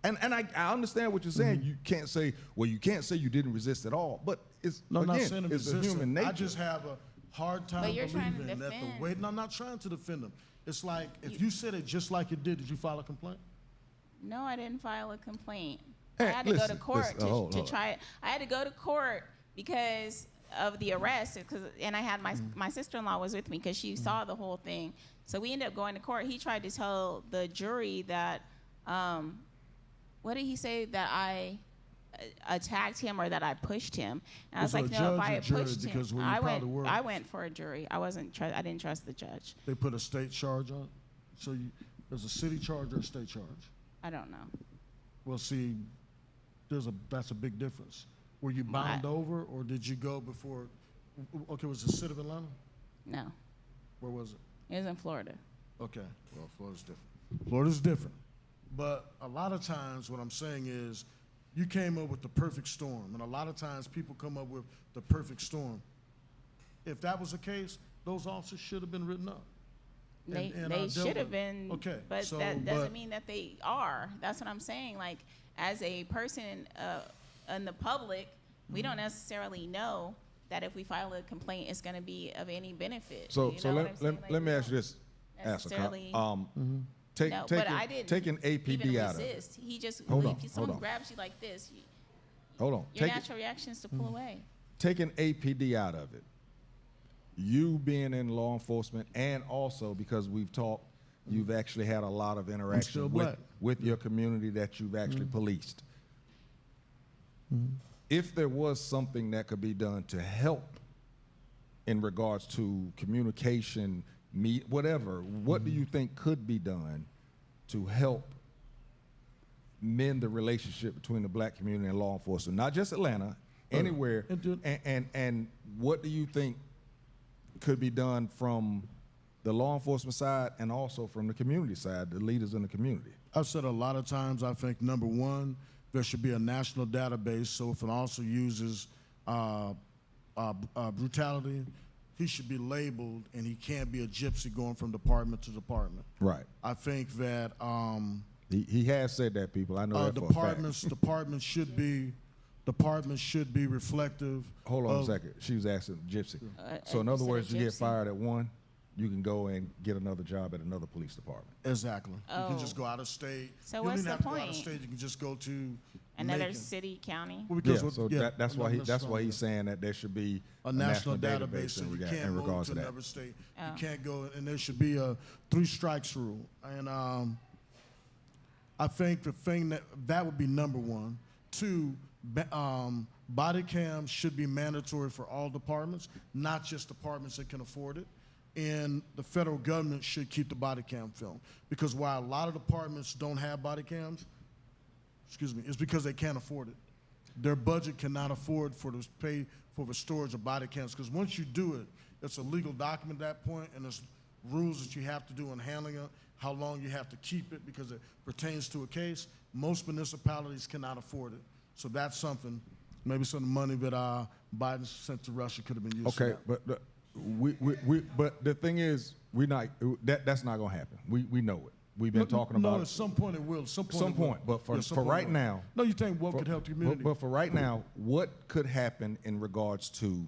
and I understand what you're saying. You can't say, well, you can't say you didn't resist at all. But it's I'm not again, saying it's a resisting. human nature. I just have a hard time But you're trying to believing that the defend. way. No, I'm not trying to defend them. It's like if you said it just like it did you file a complaint? No, I didn't file a complaint. Hey, I had to go to listen, court listen, hold to on. try it. I had to go to court because of the arrest, and I had my sister-in-law was with me because she saw the whole thing. So we ended up going to court. He tried to tell the jury that, what did he say, that I attacked him or that I pushed him? And I was like, no, if I had pushed him, because where you probably were, I went for a jury. I didn't trust the judge. they put a state charge on it. So there's a city charge or a state charge. I don't know. Well, see, that's a big difference. Were you bound over, or did you go before? Okay, was it the city of Atlanta? No, Where was it? it was in Florida. Okay, well, Florida's different. Florida's different. But a lot of times what I'm saying is you came up with the perfect storm, and a lot of times people come up with the perfect storm. If that was the case, those officers should have been written up. They dealt should with have it. been, Okay, but so, that doesn't but- mean that they are. That's what I'm saying. Like, as a person in the public, we don't necessarily know that if we file a complaint, it's going to be of any benefit. So You know what I'm saying? Like, let me we ask you don't this, necessarily- Take No, but I didn't an APD even out of it. resist. He just, Hold if on, someone hold on. grabs you like this, Hold on. your natural reaction is to pull away. Take an APD out of it. you being in law enforcement, and also because we've talked, you've actually had a lot of interaction with your community that you've actually policed. If there was something that could be done to help in regards to communication, whatever, what do you think could be done to help mend the relationship between the black community and law enforcement? Not just Atlanta, anywhere. And what do you think could be done from the law enforcement side and also from the community side, the leaders in the community? I've said a lot of times, I think, number one, there should be a national database, so if it also uses brutality, he should be labeled, and he can't be a gypsy going from department to department. Right. I think that He has said that, people. I know that for a fact. departments should be reflective. Hold on a second. She was asking Gypsy. So in other words, you get fired at one, you can go and get another job at another police department. Exactly. You can just go out of state. So you what's don't even the have to go out of point? state. You can just go to Another Macon. city, county. Well, Yeah, so that's why he's saying that there should be a national database, in, and you can't in move regards to to that. another state. You can't go, and there should be a 3 strikes rule. And I think the thing that would be number one. 2, body cams should be mandatory for all departments, not just departments that can afford it. And the federal government should keep the body cam film, because while a lot of departments don't have body cams, it's because they can't afford it. Their budget cannot afford to pay for the storage of body cams, because once you do it, it's a legal document at that point, and there's rules that you have to do in handling it, how long you have to keep it, because it pertains to a case. Most municipalities cannot afford it. So that's something, maybe some of the money that Biden sent to Russia could have been used for that. But the thing is, that's not going to happen. We know it. We've been talking about it. At some point it will. Some point. But for right now. No, you think what could help the community? But for right now, what could happen in regards to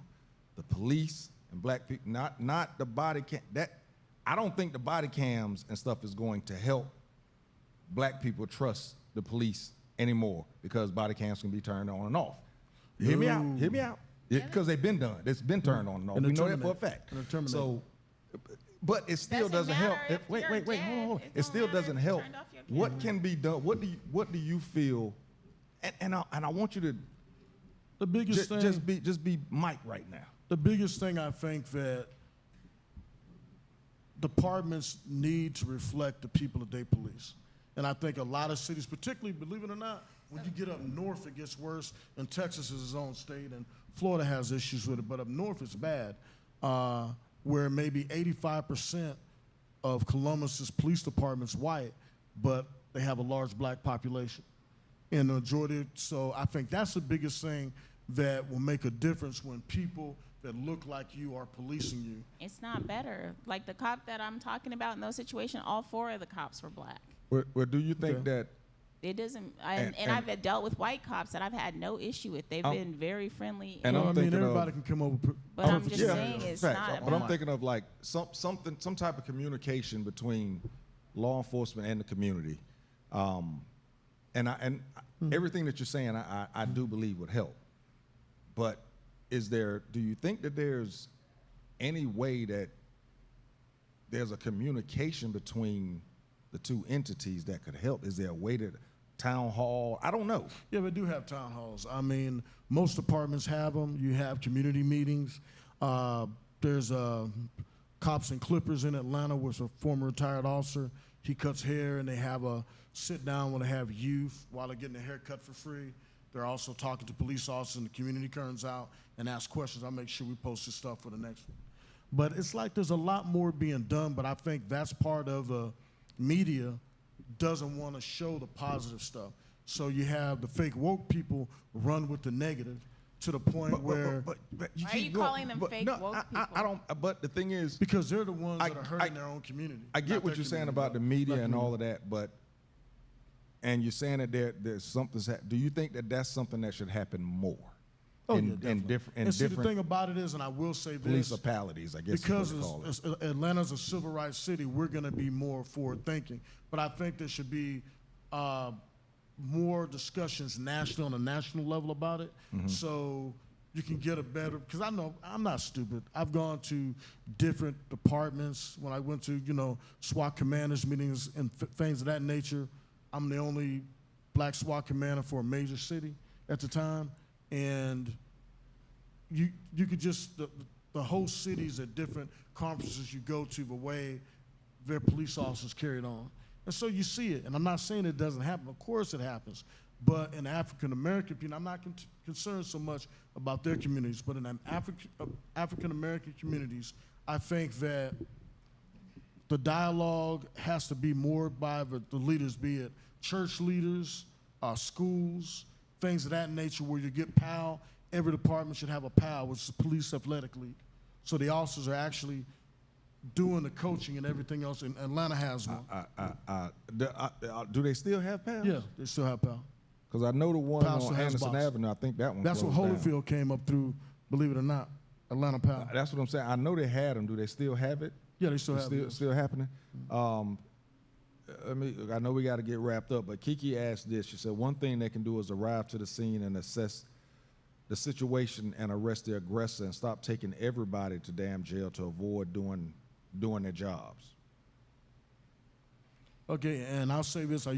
the police and black people? Not the body cam. I don't think the body cams and stuff is going to help black people trust the police anymore, because body cams can be turned on and off. Hear me out. Because they've been done. It's been turned on and off. We know that for a fact. So, but it still doesn't help. Wait, hold on. It still doesn't help. What can be done? What do you feel? And I want you to the biggest thing, just be Mike right now. The biggest thing I think that departments need to reflect the people that they police. And I think a lot of cities, particularly, believe it or not, when you get up north, it gets worse. And Texas is its own state, and Florida has issues with it. But up north, it's bad, where maybe 85% of Columbus's police department's white, but they have a large black population. And the majority, so I think that's the biggest thing that will make a difference when people that look like you are policing you. It's not better. Like the cop that I'm talking about in those situations, all 4 of the cops were black. Well, do you think that it doesn't? And I've dealt with white cops that I've had no issue with. They've been very friendly. And I mean, everybody can come over. But I'm just saying it's not. But I'm thinking of like some type of communication between law enforcement and the community, everything that you're saying, I do believe would help. But do you think that there's any way that there's a communication between the two entities that could help? Is there a way to town hall? I don't know. Yeah, we do have town halls. I mean, most departments have them. You have community meetings. There's Cops and Clippers in Atlanta with a former retired officer. He cuts hair, and they have a sit down when they have youth while they're getting a haircut for free. They're also talking to police officers, and the community turns out and asks questions. I make sure we post this stuff for the next one. But it's like there's a lot more being done, but I think that's part of the media doesn't want to show the positive stuff. So you have the fake woke people run with the negative to the point where... Why are you calling them fake woke people? I don't, but the thing is... Because they're the ones that are hurting their own community. I get what you're saying about the media and all of that, but... And you're saying that there's something... Do you think that that's something that should happen more? And see, the thing about it is, and I will say this... Municipalities, I guess. Because Atlanta's a civil rights city, we're going to be more forward-thinking. But I think there should be more discussions on a national level about it. Mm-hmm. So you can get a better, because I know I'm not stupid. I've gone to different departments when I went to, SWAT commanders meetings and things of that nature. I'm the only black SWAT commander for a major city at the time. And you could just, the whole cities at different conferences you go to, the way their police officers carried on. And so you see it, and I'm not saying it doesn't happen. Of course it happens. But in the African-American community, I'm not concerned so much about their communities, but in African-American communities, I think that the dialogue has to be more by the leaders, be it church leaders, schools, things of that nature, where you get PAL. Every department should have a PAL, which is Police Athletic League. So the officers are actually doing the coaching and everything else, and Atlanta has one. Do they still have PALs? Yeah, they still have PAL. Because I know the one PAL still on has Anderson box. Avenue, I think that one That's what closed down. Holyfield came up through, believe it or not, Atlanta PAL. That's what I'm saying. I know they had them. Do they still have it? Yeah, they still have it. Still happening? I know we got to get wrapped up, but Kiki asked this. She said, one thing they can do is arrive to the scene and assess the situation and arrest the aggressor and stop taking everybody to damn jail to avoid doing their jobs. Okay, and I'll say this, I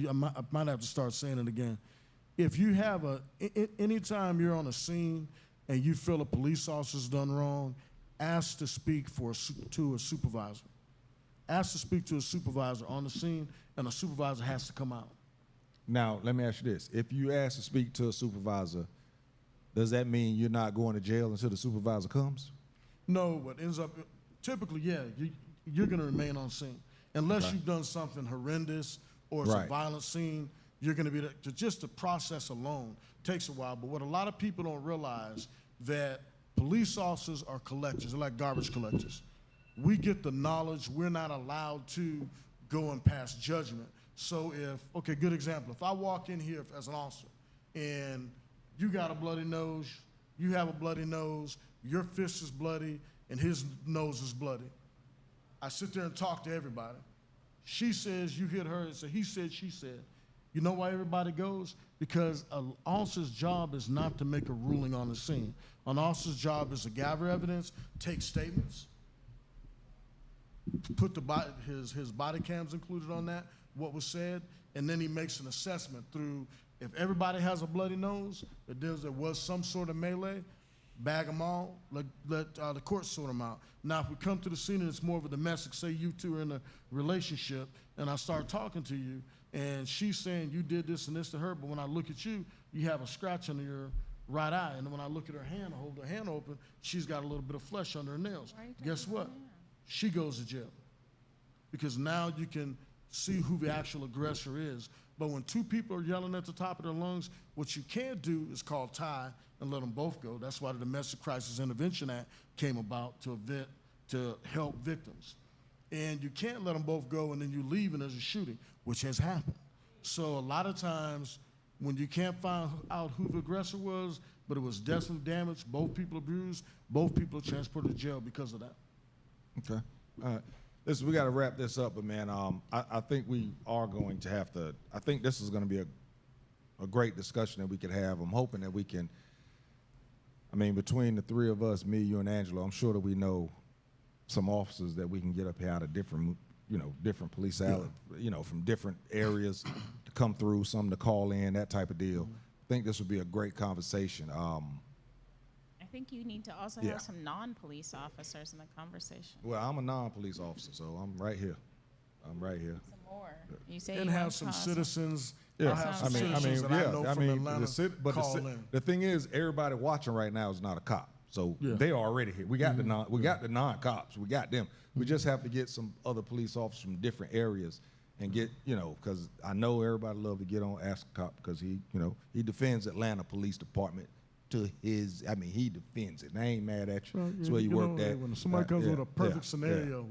might have to start saying it again. If you have anytime you're on a scene and you feel a police officer's done wrong, ask to speak to a supervisor. Ask to speak to a supervisor on the scene, and a supervisor has to come out. Now, let me ask you this. If you ask to speak to a supervisor, does that mean you're not going to jail until the supervisor comes? No, what ends up, typically, yeah, you're going to remain on scene. Unless you've done something horrendous or it's a violent scene, you're going to be there. Just the process alone takes a while. But what a lot of people don't realize, that police officers are collectors. They're like garbage collectors. We get the knowledge. We're not allowed to go and pass judgment. So okay, good example. If I walk in here as an officer and you got a bloody nose, you have a bloody nose, your fist is bloody, and his nose is bloody, I sit there and talk to everybody. She says you hit her, and he said, she said. You know why everybody goes? Because an officer's job is not to make a ruling on the scene. An officer's job is to gather evidence, take statements, put his body cams included on that, what was said, and then he makes an assessment through, if everybody has a bloody nose, there was some sort of melee, bag them all, let the court sort them out. Now, if we come to the scene and it's more of a domestic, say you two are in a relationship, and I start talking to you, and she's saying you did this and this to her, but when I look at you, you have a scratch under your right eye, and then when I look at her hand, hold her hand open, she's got a little bit of flesh under her nails. Guess what? She goes to jail. Because now you can see who the actual aggressor is. But when two people are yelling at the top of their lungs, what you can't do is call tie and let them both go. That's why the Domestic Crisis Intervention Act came about, to help victims. And you can't let them both go and then you leave and there's a shooting, which has happened. So a lot of times when you can't find out who the aggressor was, but it was definitely damaged, both people abused, both people transported to jail because of that. Okay. All right. Listen, we got to wrap this up, but man, I think we are going to have to. I think this is going to be a great discussion that we could have. I'm hoping that we can. I mean, between the three of us, me, you, and Angelo, I'm sure that we know some officers that we can get up here out of different, different police outlets, from different areas to come through, some to call in, that type of deal. I think this would be a great conversation. I think you need to also have some non-police officers in the conversation. Well, I'm a non-police officer, so I'm right here. Some more. You say And you have want some to citizens. Yeah, I'll have some citizens that I know from Atlanta call in. the thing is, everybody watching right now is not a cop, so they are already here. We got the non-cops, we got them. We just have to get some other police officers from different areas and get, because I know everybody love to get on Ask a Cop because he defends Atlanta Police Department to his. I mean, he defends it. And I ain't mad at you. That's where you worked at. When somebody comes with a perfect scenario,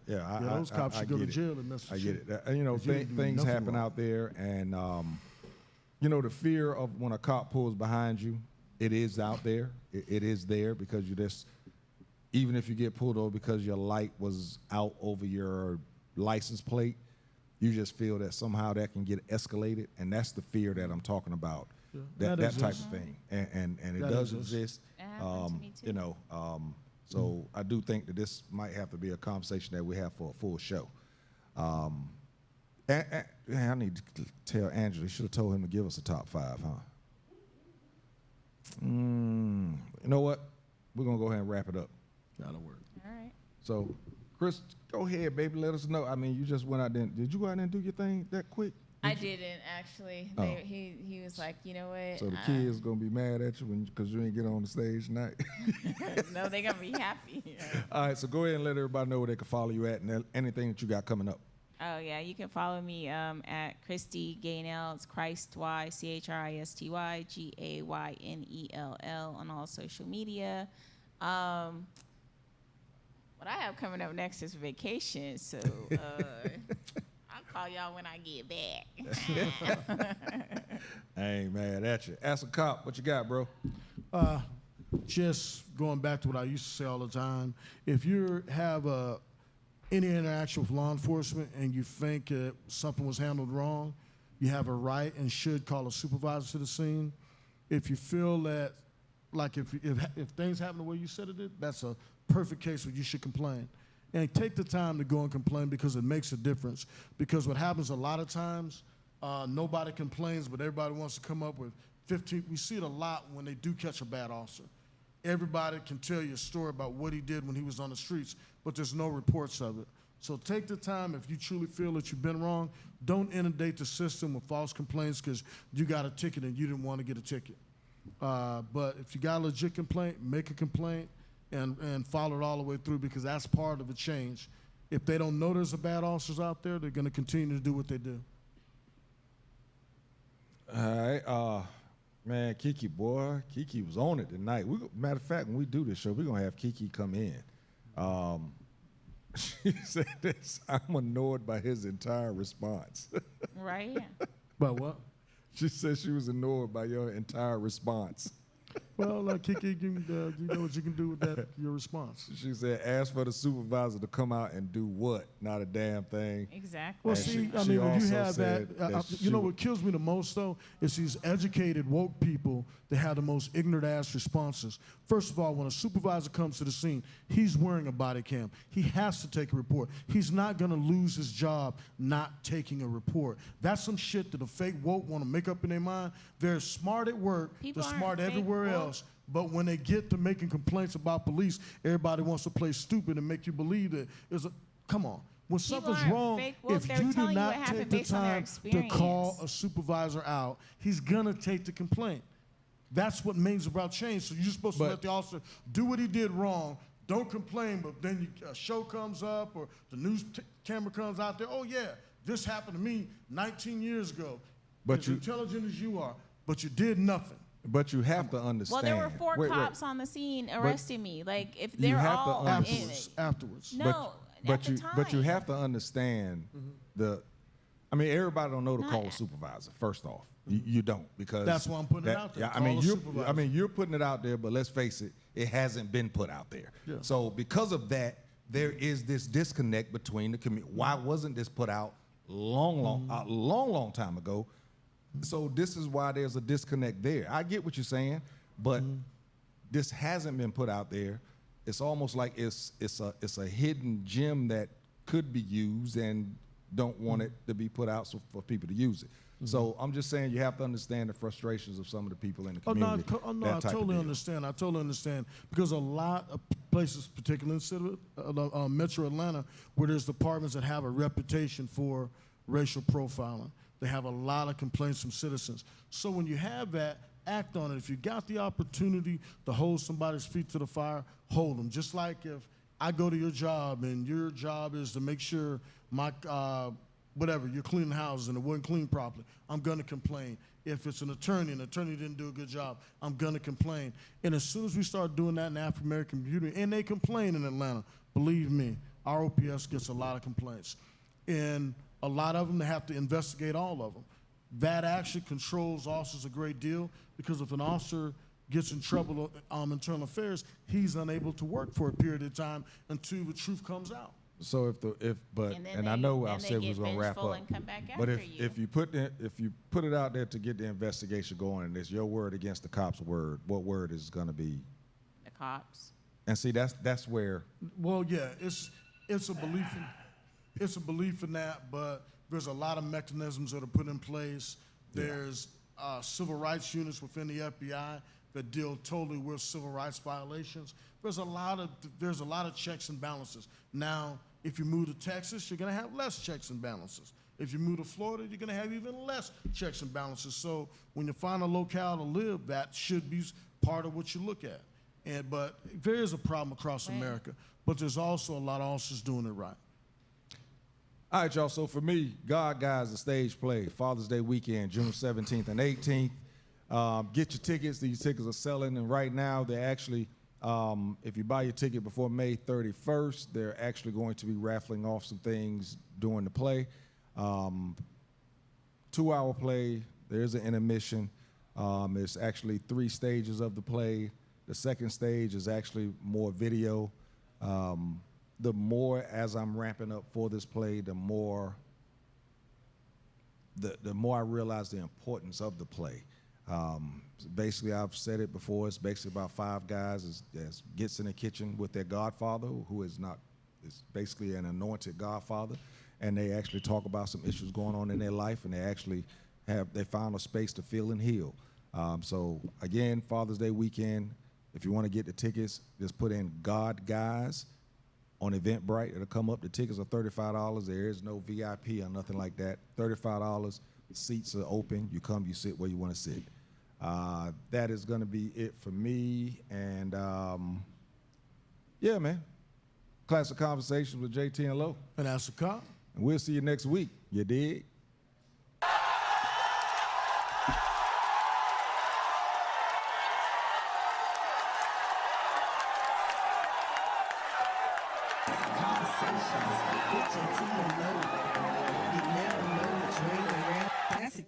those cops should go to jail in this. I get it. Things happen out there, and the fear of when a cop pulls behind you, it is out there. It is there because you just, even if you get pulled over because your light was out over your license plate, you just feel that somehow that can get escalated, and that's the fear that I'm talking about. Yeah, That type of thing, and it That does exists. exist. It happened to me too. You know, so I do think that this might have to be a conversation that we have for a full show. And I need to tell Angela. You should have told him to give us a top 5, huh? You know what? We're gonna go ahead and wrap it up. That'll work. All right. So, Chris, go ahead, baby. Let us know. I mean, you just went out there. Did you go out there and do your thing that quick? I didn't actually. Oh. He was like, you know what? So the kids gonna be mad at you because you ain't get on the stage tonight. No, they're gonna be happy. All right, so go ahead and let everybody know where they can follow you at and anything that you got coming up. Oh yeah, you can follow me at Christy Gaynell. It's Christy Christy Gaynell on all social media. What I have coming up next is vacation, so I'll call y'all when I get back. I ain't mad at you. Ask a cop, what you got, bro? Just going back to what I used to say all the time, if you have any interaction with law enforcement and you think something was handled wrong, you have a right and should call a supervisor to the scene. If you feel that, like if things happen the way you said it did, that's a perfect case where you should complain. And take the time to go and complain because it makes a difference. Because what happens a lot of times, nobody complains, but everybody wants to come up with 15. We see it a lot when they do catch a bad officer. Everybody can tell you a story about what he did when he was on the streets, but there's no reports of it. So take the time, if you truly feel that you've been wrong, don't inundate the system with false complaints because you got a ticket and you didn't want to get a ticket. But if you got a legit complaint, make a complaint and follow it all the way through because that's part of the change. If they don't know there's a bad officers out there, they're going to continue to do what they do. All right, man, Kiki, boy, Kiki was on it tonight. Matter of fact, when we do this show, we're gonna have Kiki come in. She said this, I'm annoyed by his entire response. Right? But what? She said she was annoyed by your entire response. Well, Kiki, you know what you can do with that, your response. She said, ask for the supervisor to come out and do what? Not a damn thing. Exactly. Well, And see, she when you also have said that, that you know she what kills me the most, though, is these educated, woke people that have the most ignorant-ass responses. First of all, when a supervisor comes to the scene, he's wearing a body cam. He has to take a report. He's not going to lose his job not taking a report. That's some shit that the fake woke want to make up in their mind. They're smart at work. People They're aren't smart fake everywhere woke. else. But when they get to making complaints about police, everybody wants to play stupid and make you believe that it's a, come on. When something's aren't wrong, fake woke. if They're you do telling you what not happened take the based on their time to call experience. a supervisor out, he's gonna take the complaint. That's what means about change. So you're supposed to But- let the officer do what he did wrong. Don't complain, but then a show comes up or the news camera comes out there. Oh yeah, this happened to me 19 years ago. But as you- intelligent as you are, but you did nothing. But you have to understand. Well, there were four Wait, cops on the scene arresting me. Like, if they're have to all understand. Afterwards. No, but at the you time. but you have to understand I mean, everybody don't know to call a supervisor. First off, you don't because That's why I'm putting it out there. Yeah, I Call mean, a supervisor. you're putting it out there, but let's face it, it hasn't been put out there. Yeah. So because of that, there is this disconnect between the community. Why wasn't this put out long time ago? So this is why there's a disconnect there. I get what you're saying, but this hasn't been put out there. It's almost like it's a hidden gem that could be used and don't want it to be put out for people to use it. So I'm just saying you have to understand the frustrations of some of the people in the community. I totally understand. I totally understand because a lot of places, particularly in Metro Atlanta, where there's departments that have a reputation for racial profiling, they have a lot of complaints from citizens. So when you have that, act on it. If you got the opportunity to hold somebody's feet to the fire, hold them. Just like if I go to your job and your job is to make sure my whatever, you're cleaning houses and it wasn't cleaned properly, I'm gonna complain. If it's an attorney and the attorney didn't do a good job, I'm gonna complain. And as soon as we start doing that in the African American community, and they complain in Atlanta, believe me, our OPS gets a lot of complaints. And a lot of them, they have to investigate all of them. That actually controls officers a great deal because if an officer gets in trouble internal affairs, he's unable to work for a period of time until the truth comes out. So And then I know I then they said we get was gonna wrap vengeful up. and come back But after you. if you put it out there to get the investigation going, and it's your word against the cop's word, what word is gonna be? The cops. And see, that's where Well, yeah, it's a belief in that, but there's a lot of mechanisms that are put in place. There's civil rights units within the FBI that deal totally with civil rights violations. There's a lot of checks and balances. Now, if you move to Texas, you're going to have less checks and balances. If you move to Florida, you're going to have even less checks and balances. So when you find a locale to live, that should be part of what you look at. But there is a problem across America, but there's also a lot of officers doing it right. All right, y'all. So for me, God Guys, the stage play, Father's Day weekend, June 17th and 18th. Get your tickets. These tickets are selling, and right now they're actually, if you buy your ticket before May 31st, they're actually going to be raffling off some things during the play. 2-hour play. There's an intermission. It's actually 3 stages of the play. The second stage is actually more video. The more, as I'm ramping up for this play, the more I realize the importance of the play. Basically, I've said it before, it's basically about 5 guys that gets in the kitchen with their godfather, who is basically an anointed godfather, and they actually talk about some issues going on in their life, and they found a space to feel and heal. So again, Father's Day weekend, if you want to get the tickets, just put in God Guys on Eventbrite. It'll come up. The tickets are $35. There is no VIP or nothing like that. $35. Seats are open. You come, you sit where you want to sit. That is going to be it for me. And yeah, man. Classic Conversations with JT and Lo. And that's a cop. And we'll see you next week. You dig?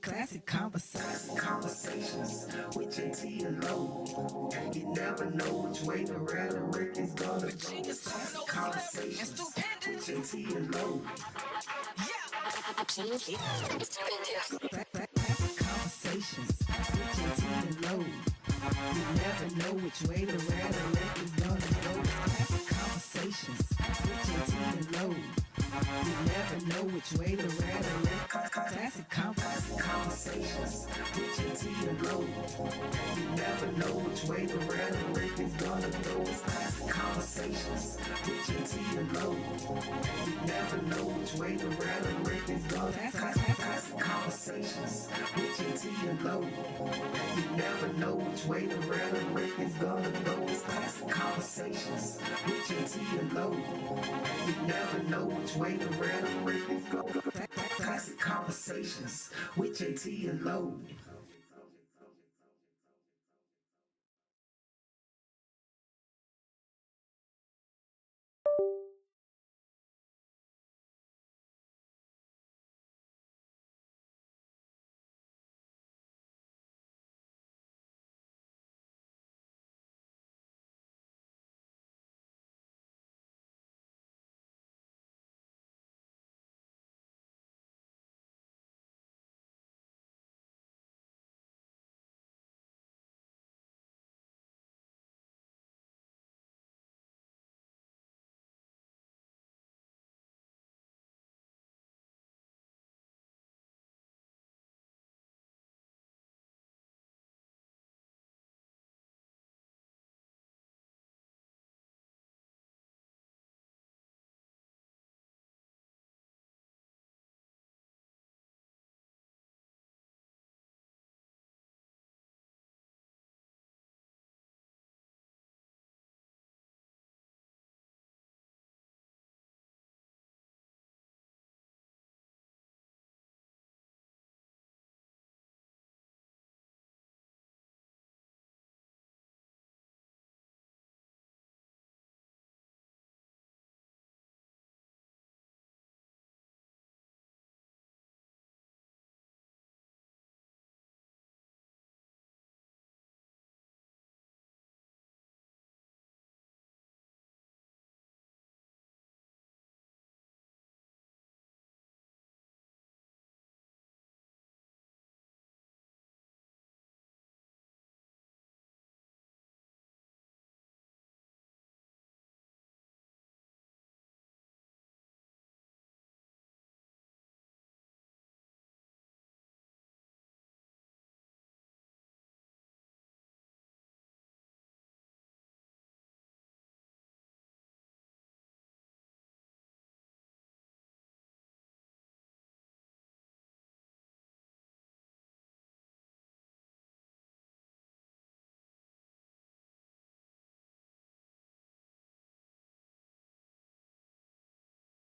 Classic conversations with JT and Lo. You never know which way the rhetoric is gonna go. Classic conversations with JT and Lo. Classic conversations with JT and Lo. You never know which way the rhetoric is gonna go. Classic conversations with JT and Lo. You never know which way the rhetoric. Classic conversations with JT and Lo. You never know which way the rhetoric is gonna go. Classic conversations with JT and Lo. You never know which way the rhetoric is gonna go. Classic conversations with JT and Lo. You never know which way the rhetoric is gonna go. Classic conversations with JT and Lo. You never know which way the rhetoric is gonna go. Classic conversations with JT and Lo.